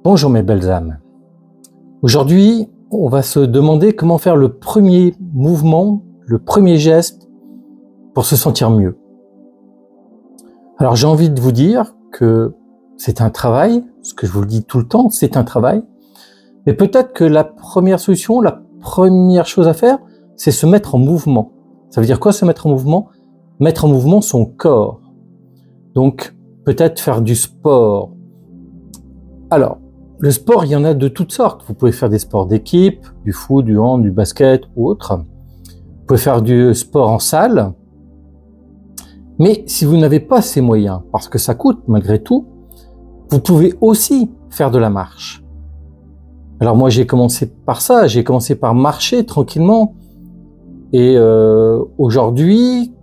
Bonjour mes belles âmes. Aujourd'hui, on va se demander comment faire le premier mouvement, le premier geste pour se sentir mieux. Alors j'ai envie de vous dire que c'est un travail, ce que je vous le dis tout le temps, c'est un travail. Mais peut-être que la première solution, la première chose à faire, c'est se mettre en mouvement. Ça veut dire quoi se mettre en mouvement? Mettre en mouvement son corps. Donc peut-être faire du sport. Alors, le sport, il y en a de toutes sortes. Vous pouvez faire des sports d'équipe, du foot, du hand, du basket ou autre. Vous pouvez faire du sport en salle. Mais si vous n'avez pas ces moyens, parce que ça coûte malgré tout, vous pouvez aussi faire de la marche. Alors moi, j'ai commencé par ça. J'ai commencé par marcher tranquillement. Et aujourd'hui,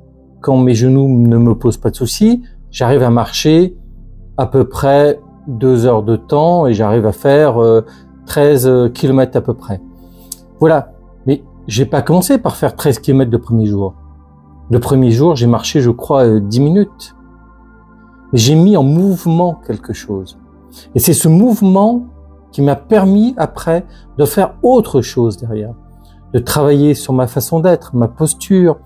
quand mes genoux ne me posent pas de soucis, j'arrive à marcher à peu près 2 heures de temps et j'arrive à faire 13 km à peu près. Voilà. Mais j'ai pas commencé par faire 13 km le premier jour. Le premier jour, j'ai marché, je crois, 10 minutes. J'ai mis en mouvement quelque chose. Et c'est ce mouvement qui m'a permis après de faire autre chose derrière. De travailler sur ma façon d'être, ma posture,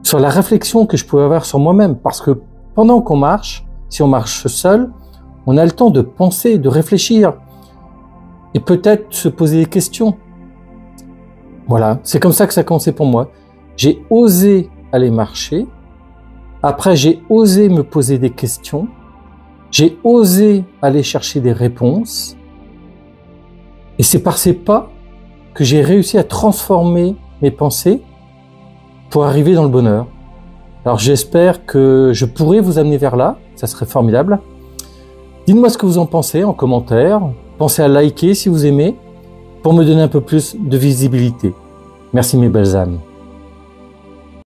sur la réflexion que je pouvais avoir sur moi-même. Parce que pendant qu'on marche, si on marche seul, on a le temps de penser, de réfléchir et peut-être se poser des questions. Voilà, c'est comme ça que ça a commencé pour moi. J'ai osé aller marcher. Après, j'ai osé me poser des questions. J'ai osé aller chercher des réponses. Et c'est par ces pas que j'ai réussi à transformer mes pensées pour arriver dans le bonheur. Alors j'espère que je pourrai vous amener vers là, ça serait formidable. Dites-moi ce que vous en pensez en commentaire. Pensez à liker si vous aimez pour me donner un peu plus de visibilité. Merci mes belles âmes.